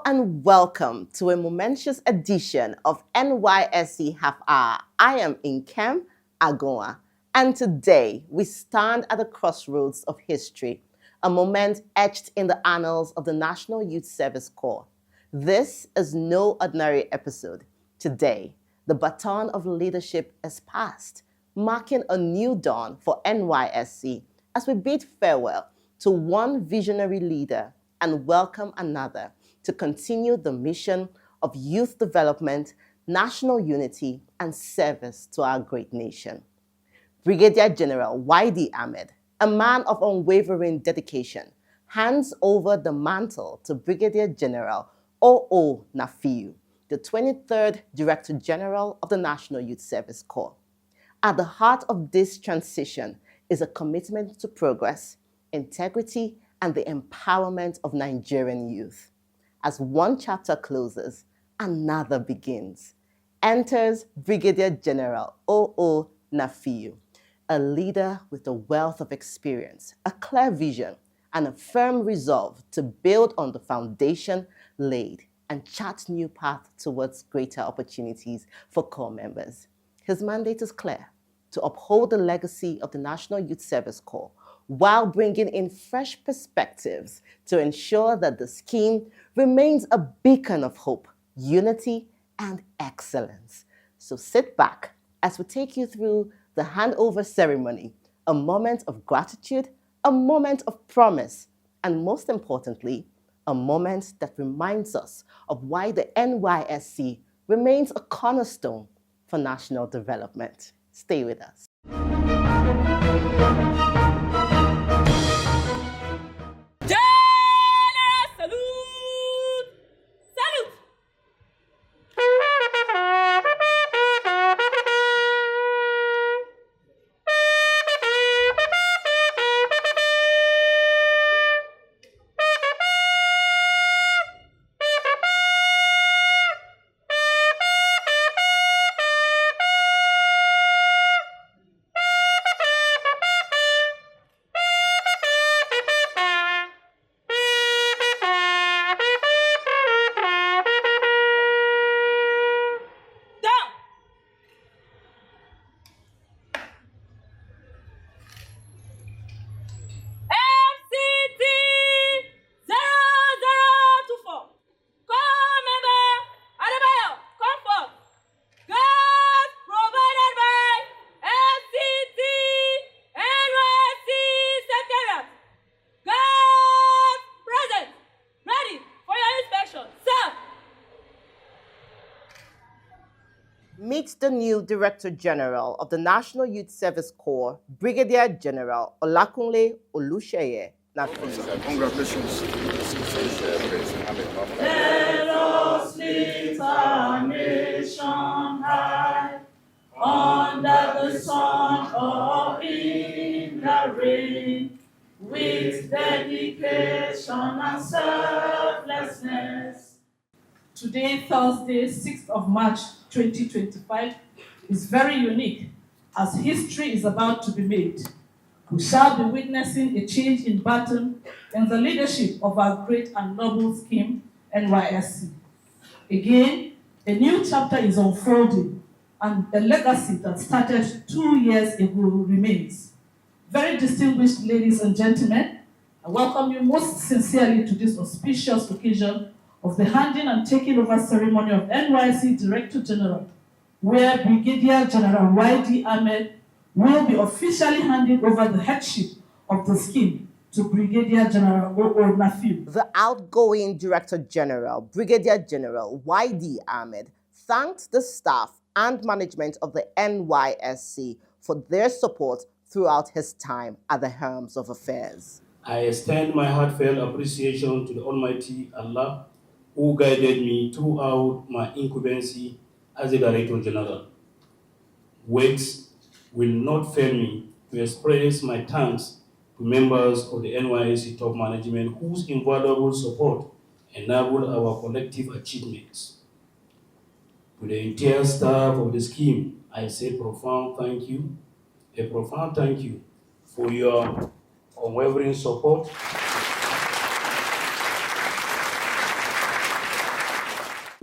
Hello and welcome to a momentous edition of NYSC Half Hour. I am Nkem Agoa, and today we stand at the crossroads of history, a moment etched in the annals of the National Youth Service Corps. This is no ordinary episode. Today, the baton of leadership is passed, marking a new dawn for NYSC as we bid farewell to one visionary leader and welcome another to continue the mission of youth development, national unity, and service to our great nation. Brigadier General Y.D. Ahmed, a man of unwavering dedication, hands over the mantle to Brigadier General O.O. Nafiu, the 23rd Director General of the National Youth Service Corps. At the heart of this transition is a commitment to progress, integrity, and the empowerment of Nigerian youth. As one chapter closes, another begins. Enters Brigadier General O.O. Nafiu, a leader with a wealth of experience, a clear vision, and a firm resolve to build on the foundation laid and chart new paths towards greater opportunities for Corps members. His mandate is clear: to uphold the legacy of the National Youth Service Corps while bringing in fresh perspectives to ensure that the scheme remains a beacon of hope, unity, and excellence. So sit back as we take you through the handover ceremony, a moment of gratitude, a moment of promise, and most importantly, a moment that reminds us of why the NYSC remains a cornerstone for national development. Stay with us. Meet the new Director General of the National Youth Service Corps, Brigadier General Olakunle Oluseye Nafiu. Congratulations. Let us lift our nation high, under the sun or in the rain, with dedication and selflessness. Today, Thursday, 6th of March 2025, is very unique as history is about to be made. We shall be witnessing a change in pattern in the leadership of our great and noble scheme, NYSC. Again, a new chapter is unfolding, and a legacy that started 2 years ago remains. Very distinguished ladies and gentlemen, I welcome you most sincerely to this auspicious occasion of the handing and taking over ceremony of NYSC Director General, where Brigadier General Y.D. Ahmed will be officially handing over the headship of the scheme to Brigadier General O.O. Nafiu. The outgoing Director General, Brigadier General Y.D. Ahmed, thanked the staff and management of the NYSC for their support throughout his time at the helms of affairs. I extend my heartfelt appreciation to the Almighty Allah, who guided me throughout my incumbency as the Director General. Words will not fail me to express my thanks to members of the NYSC top management whose invaluable support enabled our collective achievements. To the entire staff of the scheme, I say a profound thank you for your unwavering support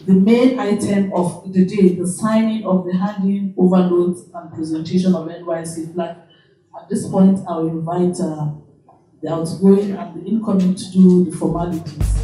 the main item of the day, the signing of the handing over notes and presentation of NYSC flag. At this point, I will invite the outgoing and the incoming to do the formalities.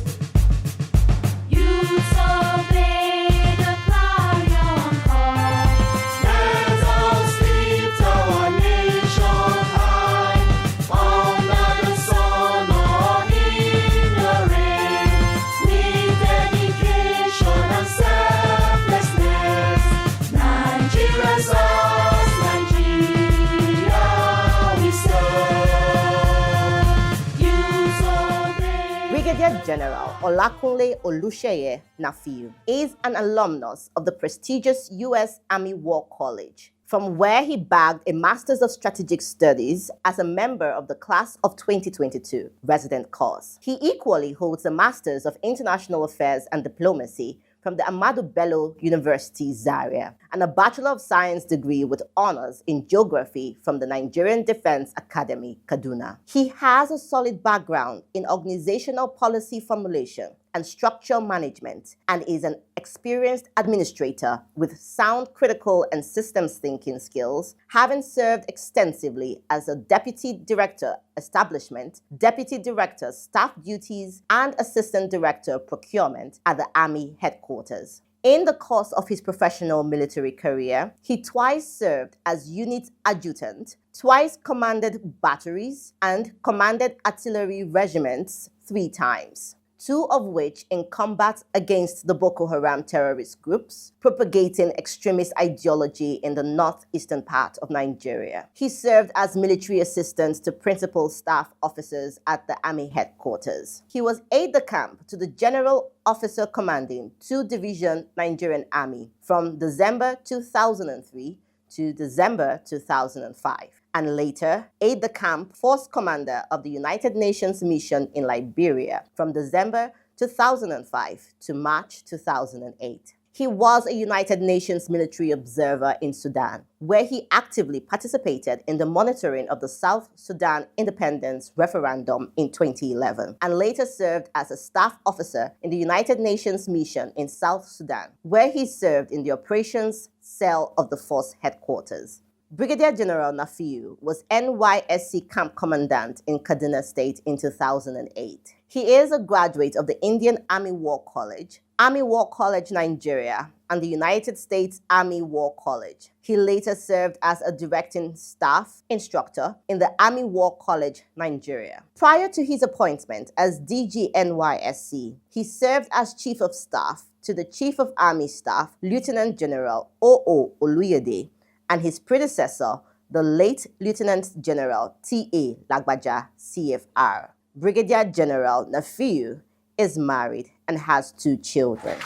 Brigadier General Olakunle Olusheye Nafiu is an alumnus of the prestigious U.S. Army War College, from where he bagged a Master's of Strategic Studies as a member of the class of 2022 resident course. He equally holds a Master's of International Affairs and Diplomacy from the Ahmadu Bello University, Zaria, and a Bachelor of Science degree with honors in geography from the Nigerian Defense Academy, Kaduna. He has a solid background in organizational policy formulation and structural management, and is an experienced administrator with sound critical and systems thinking skills, having served extensively as a Deputy Director Establishment, Deputy Director Staff Duties, and Assistant Director Procurement at the Army Headquarters. In the course of his professional military career, he twice served as unit adjutant, twice commanded batteries, and commanded artillery regiments 3 times. 2 of which in combat against the Boko Haram terrorist groups, propagating extremist ideology in the northeastern part of Nigeria. He served as military assistant to principal staff officers at the Army Headquarters. He was aide-de-camp to the General Officer Commanding 2 Division Nigerian Army from December 2003 to December 2005. And later, aide-de-camp Force Commander of the United Nations Mission in Liberia from December 2005 to March 2008. He was a United Nations military observer in Sudan, where he actively participated in the monitoring of the South Sudan independence referendum in 2011, and later served as a staff officer in the United Nations Mission in South Sudan, where he served in the operations cell of the force headquarters. Brigadier General Nafiu was NYSC Camp Commandant in Kaduna State in 2008. He is a graduate of the Indian Army War College, Army War College Nigeria, and the United States Army War College. He later served as a directing staff instructor in the Army War College Nigeria. Prior to his appointment as DG NYSC, he served as Chief of Staff to the Chief of Army Staff, Lieutenant General O.O. Oluyede, and his predecessor, the late Lieutenant General T.A. Lagbaja, CFR. Brigadier General Nafiu is married and has 2 children.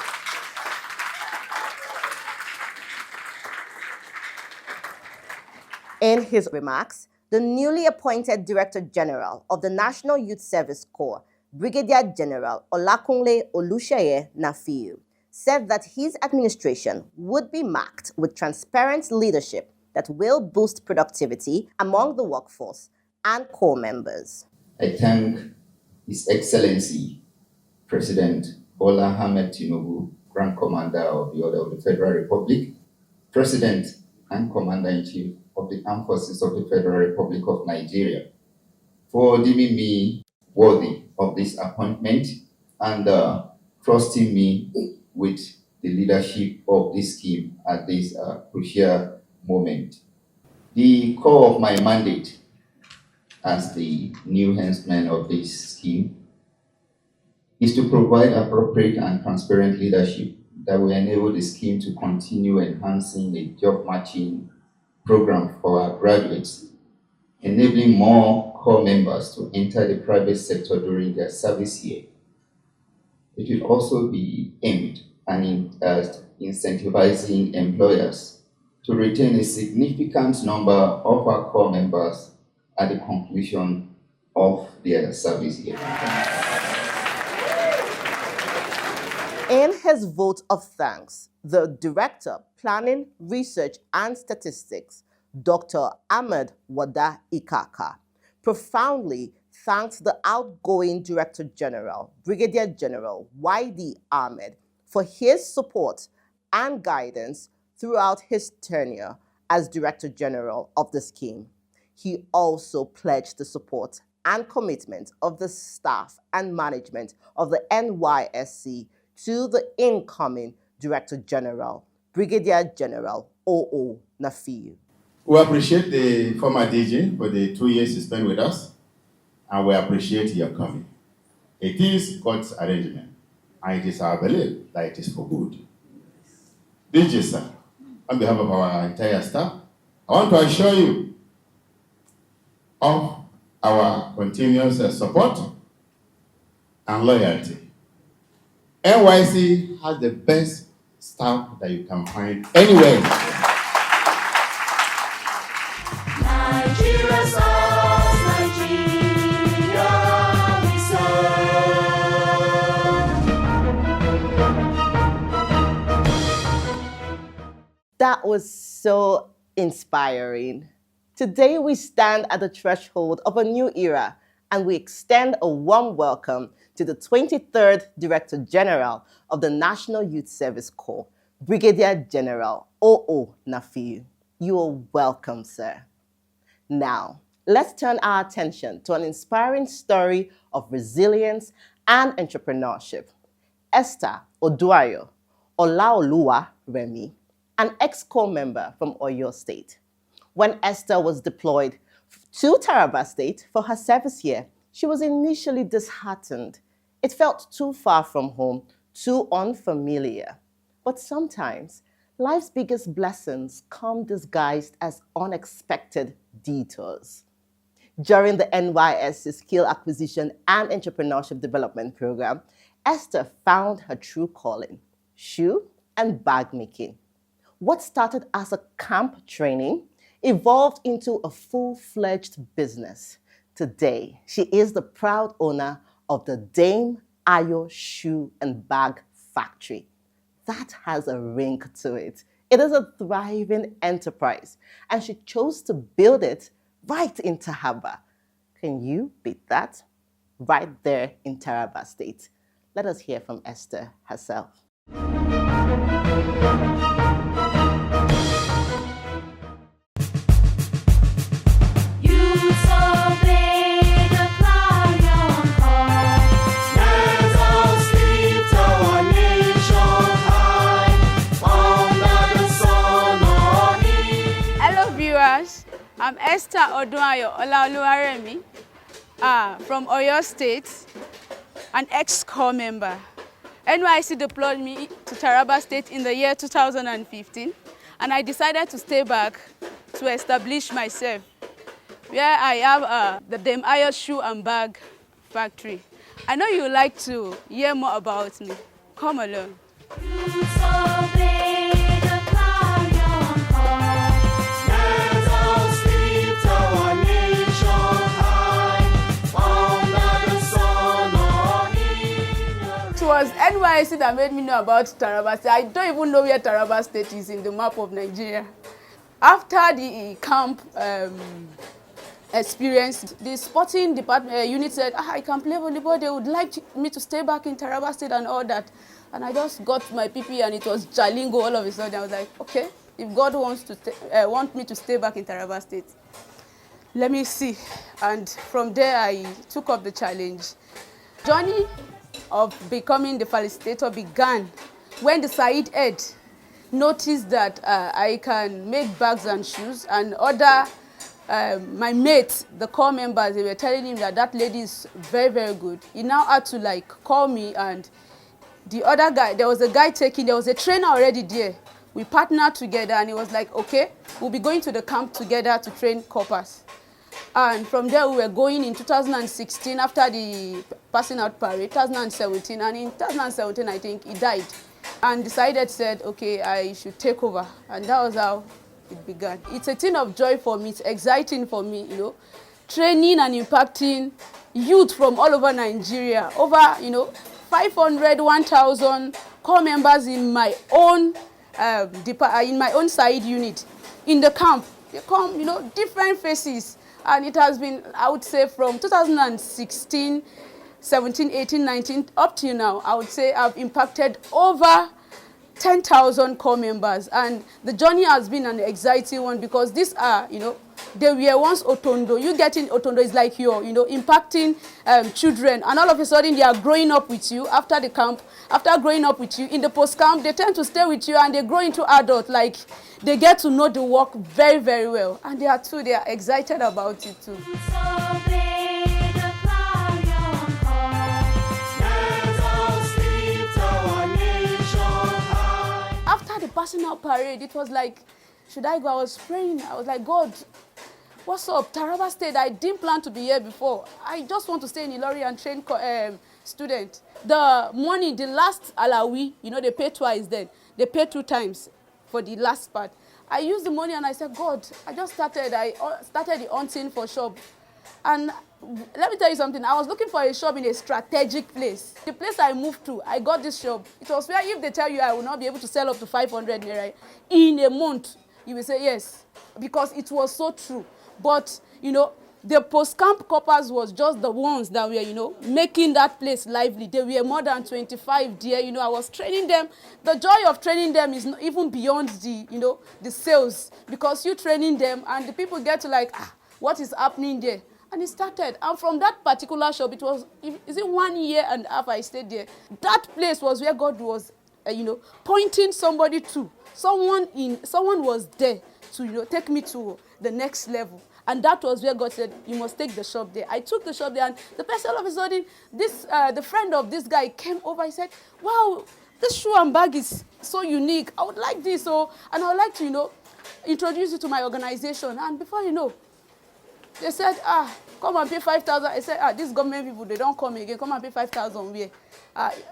In his remarks, the newly appointed Director General of the National Youth Service Corps, Brigadier General Olakunle Olusheye Nafiu, said that his administration would be marked with transparent leadership that will boost productivity among the workforce and corps members. I thank His Excellency President Bola Ahmed Tinubu, Grand Commander of the Order of the Federal Republic, President and Commander-in-Chief of the Armed Forces of the Federal Republic of Nigeria, for deeming me worthy of this appointment and trusting me with the leadership of this scheme at this crucial moment. The core of my mandate as the new headsman of this scheme is to provide appropriate and transparent leadership that will enable the scheme to continue enhancing the job matching program for our graduates, enabling more corps members to enter the private sector during their service year. It will also be aimed at incentivizing employers to retain a significant number of our corps members at the conclusion of their service year. In his vote of thanks, the Director, Planning, Research and Statistics, Dr. Ahmed Wada Ikaka, profoundly thanked the outgoing Director General, Brigadier General Y.D. Ahmed, for his support and guidance throughout his tenure as Director General of the scheme. He also pledged the support and commitment of the staff and management of the NYSC to the incoming Director General, Brigadier General O.O. Nafiu. We appreciate the former DG for the 2 years he spent with us, and we appreciate your coming. It is God's arrangement, and it is our belief that it is for good. DG, sir, on behalf of our entire staff, I want to assure you of our continuous support and loyalty. NYC has the best staff that you can find anywhere. Nigeria serves, Nigeria we serve. That was so inspiring. Today we stand at the threshold of a new era, and we extend a warm welcome to the 23rd Director General of the National Youth Service Corps, Brigadier General O.O. Nafiu. You are welcome, sir. Now, let's turn our attention to an inspiring story of resilience and entrepreneurship. Esther Oduayo Olaoluwa Remi, an ex-corps member from Oyo State. When Esther was deployed to Taraba State for her service year, she was initially disheartened. It felt too far from home, too unfamiliar. But sometimes, life's biggest blessings come disguised as unexpected detours. During the NYSC Skill Acquisition and Entrepreneurship Development Program, Esther found her true calling, shoe and bag making. What started as a camp training evolved into a full-fledged business. Today, she is the proud owner of the Dame Ayo Shoe and Bag Factory. That has a ring to it. It is a thriving enterprise, and she chose to build it right in Taraba. Can you beat that? Right there in Taraba State. Let us hear from Esther herself. I'm Esther Oduayo Olaoluwa Remi from Oyo State, an ex-corps member. NYSC deployed me to Taraba State in the year 2015, and I decided to stay back to establish myself, where I have the Dame Ayo Shoe and Bag Factory. I know you would like to hear more about me. Come along. It was NYSC that made me know about Taraba State. I don't even know where Taraba State is in the map of Nigeria. After the camp experience, the sporting department unit said, I can play volleyball. They would like me to stay back in Taraba State and all that. And I just got my PP and it was Jalingo all of a sudden. I was like, okay, if God wants me to stay back in Taraba State, let me see. And from there, I took up the challenge. Journey of becoming the facilitator began when the Said Ed noticed that I can make bags and shoes, and other my mates, the corps members, they were telling him that that lady is very, very good. He now had to like call me, and the other guy, there was a trainer already there. We partnered together, and he was like, okay, we'll be going to the camp together to train corpers. And from there, we were going in 2016 after the passing out parade, 2017. And in 2017, I think, he died. And decided, said, okay, I should take over. And that was how it began. It's a thing of joy for me. It's exciting for me, you know, training and impacting youth from all over Nigeria. Over, 500, 1,000 corps members in my own side unit. In the camp, they come, different faces. And it has been, I would say, from 2016 17, 18, 19, up till now, I would say I've impacted over 10,000 core members, and the journey has been an exciting one because these are, they were once Otondo. You getting Otondo is like you're, impacting children, and all of a sudden they are growing up with you after the camp. After growing up with you in the post camp, they tend to stay with you and they grow into adult. Like they get to know the work very, very well, and they are excited about it too. After the passing out parade, it was like, should I go? I was praying. I was like, God, what's up? Taraba State, I didn't plan to be here before. I just want to stay in Ilori and train students. The money, the last Alawi, they pay twice then. They pay 2 times for the last part. I used the money and I said, God, I started the hunting for shop. And let me tell you something, I was looking for a shop in a strategic place. The place I moved to, I got this shop. It was where if they tell you I will not be able to sell up to 500 naira in a month, you will say yes, because it was so true. But, the post-camp coppers was just the ones that were, making that place lively. There were more than 25 there. I was training them. The joy of training them is not even beyond the sales, because you training them and the people get to like, what is happening there? And it started. And from that particular shop, it was, 1 year and a half I stayed there. That place was where God was, pointing somebody to. Someone was there to, take me to the next level. And that was where God said, you must take the shop there. I took the shop there, and the person all of a sudden, the friend of this guy came over. He said, wow, this shoe and bag is so unique. I would like this, and I would like to, introduce you to my organization. And before you know, they said, come and pay 5,000. I said, these government people, they don't come again. Come and pay 5,000 where?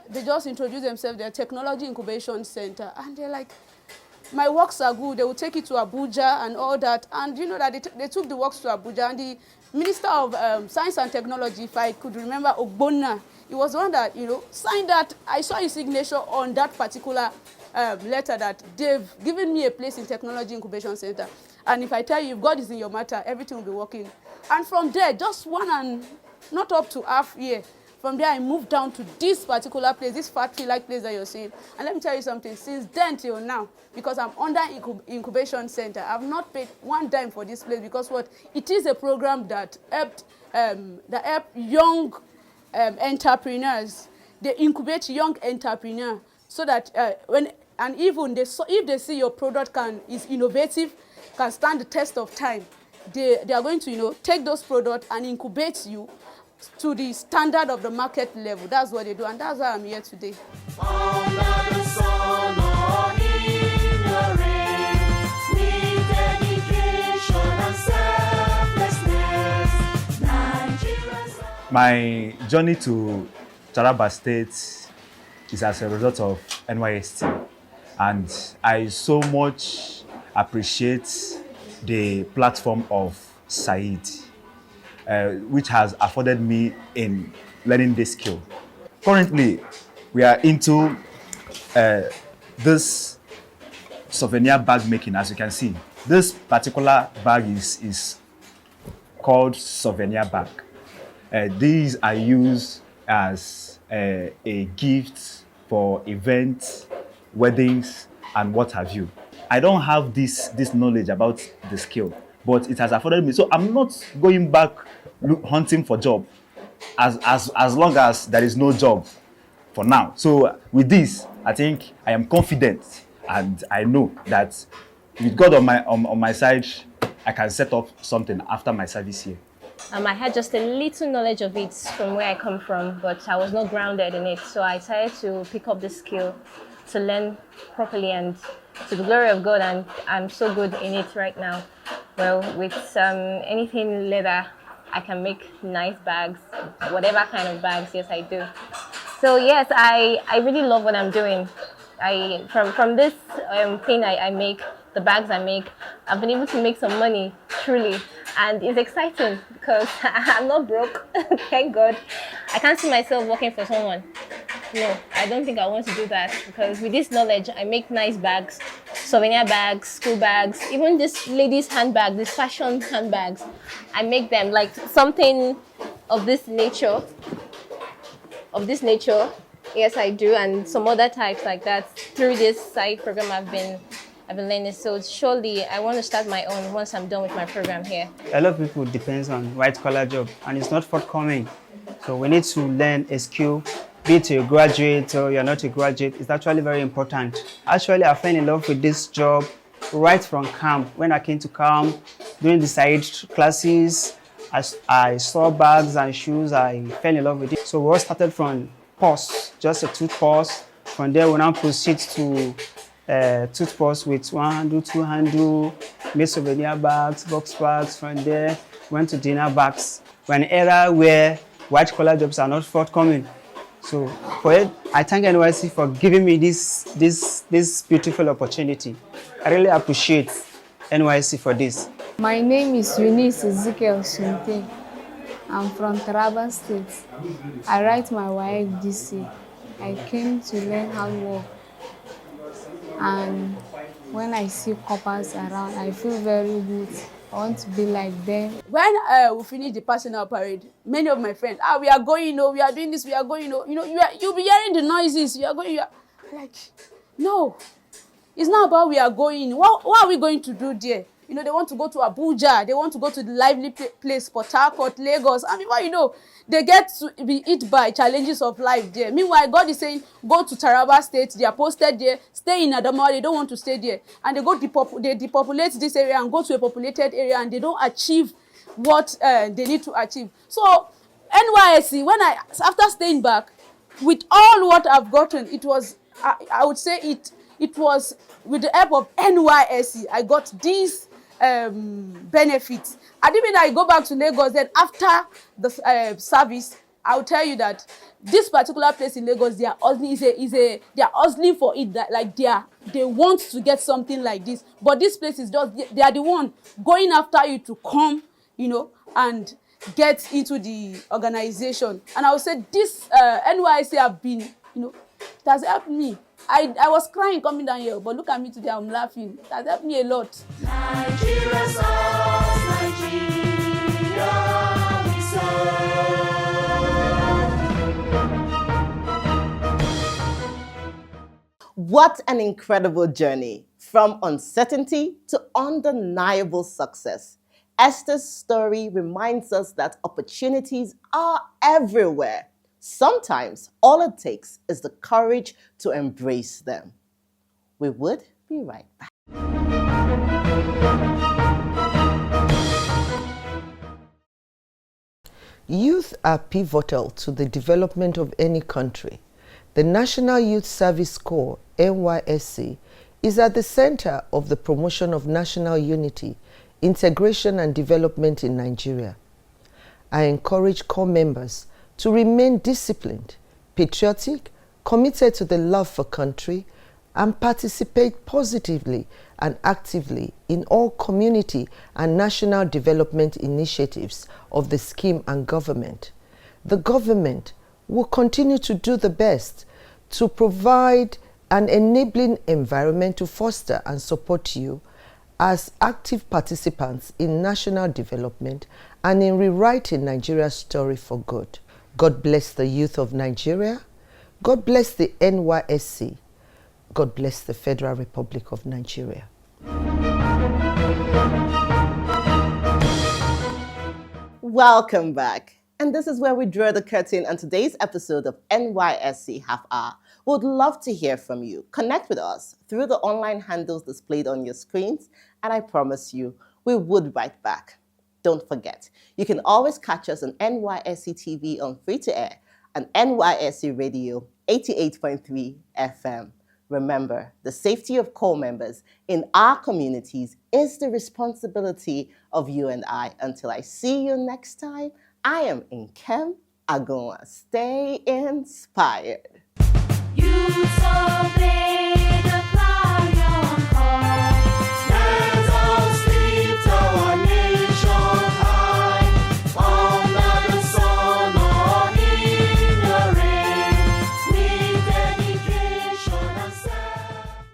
They just introduce themselves, their technology incubation center. And they're like, my works are good. They will take it to Abuja and all that. And you know that they took the works to Abuja. And the Minister of Science and Technology, if I could remember, Ogbonna, he was the one that, signed that. I saw his signature on that particular letter that they've given me a place in Technology Incubation Center. And if I tell you, if God is in your matter, everything will be working. And from there, just not up to half year, from there I moved down to this particular place, this factory-like place that you're seeing. And let me tell you something, since then till now, because I'm under incubation center, I've not paid 1 dime for this place, because what? It is a program that helped young entrepreneurs. They incubate young entrepreneurs so that if they see your product is innovative, can stand the test of time, they are going to take those products and incubate you to the standard of the market level. That's what they do, and that's why I'm here today. Under the sun or in the rain, with dedication and selflessness, Nigeria's... My journey to Taraba State is as a result of Nysc, and I so much appreciate the platform of Said, which has afforded me in learning this skill. Currently, we are into this souvenir bag making. As you can see, this particular bag is called souvenir bag. These are used as a gift for events, weddings, and what have you. I don't have this knowledge about the skill, but it has afforded me. So I'm not going back hunting for job as long as there is no job for now. So with this, I think I am confident, and I know that with God on my side, I can set up something after my service here. I had just a little knowledge of it from where I come from, but I was not grounded in it. So I decided to pick up this skill to learn properly, and to the glory of God, and I'm so good in it right now. Well, with anything leather, I can make nice bags, whatever kind of bags, yes I do. So yes, I really love what I'm doing. From this thing I make, the bags I make, I've been able to make some money, truly. And it's exciting because I'm not broke, thank God. I can't see myself working for someone. No, I don't think I want to do that, because with this knowledge, I make nice bags, souvenir bags, school bags, even this ladies' handbag, these fashion handbags. I make them like something of this nature. of this nature. Yes, I do, and some other types like that through this side program I've been learning. So surely I want to start my own once I'm done with my program here. A lot of people depends on white collar job and it's not forthcoming. So we need to learn a skill, be it a graduate or you're not a graduate. It's actually very important. Actually, I fell in love with this job right from camp. When I came to camp, during the side classes, I saw bags and shoes. I fell in love with it. So we all started from purse, just a tooth purse. From there, we now proceed to tooth purse with 1 handle, 2 handle, made souvenir bags, box bags. From there, went to dinner bags. We're in an era where white collar jobs are not forthcoming. So for it, I thank NYSC for giving me this beautiful opportunity. I really appreciate NYSC for this. My name is Eunice Ezekiel Sunte. I'm from Taraba State. I write my wife this year. I came to learn handwork. And when I see coppers around, I feel very good. I want to be like them. When we finish the personal parade, many of my friends, we are going, we are doing this, we are going, you'll be hearing the noises, you are going, like, no, it's not about we are going. What are we going to do there? They want to go to Abuja, they want to go to the lively place, Port Harcourt, Lagos, and before they get to be hit by challenges of life there. Meanwhile, God is saying, go to Taraba State, they are posted there, stay in Adamawa, they don't want to stay there. And they depopulate this area and go to a populated area and they don't achieve what they need to achieve. So, NYSC, after staying back, with all what I've gotten, it was, I would say it was with the help of NYSC, I got these benefits. And even I go back to Lagos, then after the service, I'll tell you that this particular place in Lagos, they are hustling, they are hustling for it, that like they want to get something like this. But this place is just, they are the one going after you to come, and get into the organization. And I would say this NYSC have been, it has helped me. I was crying coming down here, but look at me today, I'm laughing. It has helped me a lot. Nigeria songs, Nigeria we serve. What an incredible journey from uncertainty to undeniable success. Esther's story reminds us that opportunities are everywhere. Sometimes all it takes is the courage to embrace them. We would be right back. Youth are pivotal to the development of any country. The National Youth Service Corps, NYSC, is at the center of the promotion of national unity, integration and development in Nigeria. I encourage corps members to remain disciplined, patriotic, committed to the love for country, and participate positively and actively in all community and national development initiatives of the scheme and government. The government will continue to do the best to provide an enabling environment to foster and support you as active participants in national development and in rewriting Nigeria's story for good. God bless the youth of Nigeria. God bless the NYSC. God bless the Federal Republic of Nigeria. Welcome back. And this is where we draw the curtain on today's episode of NYSC Half Hour. We would love to hear from you. Connect with us through the online handles displayed on your screens, and I promise you, we would write back. Don't forget, you can always catch us on NYSC TV on free-to-air and NYSC Radio 88.3 FM. Remember, the safety of corps members in our communities is the responsibility of you and I. Until I see you next time, I am Nkem Agoa. Stay inspired. Youth of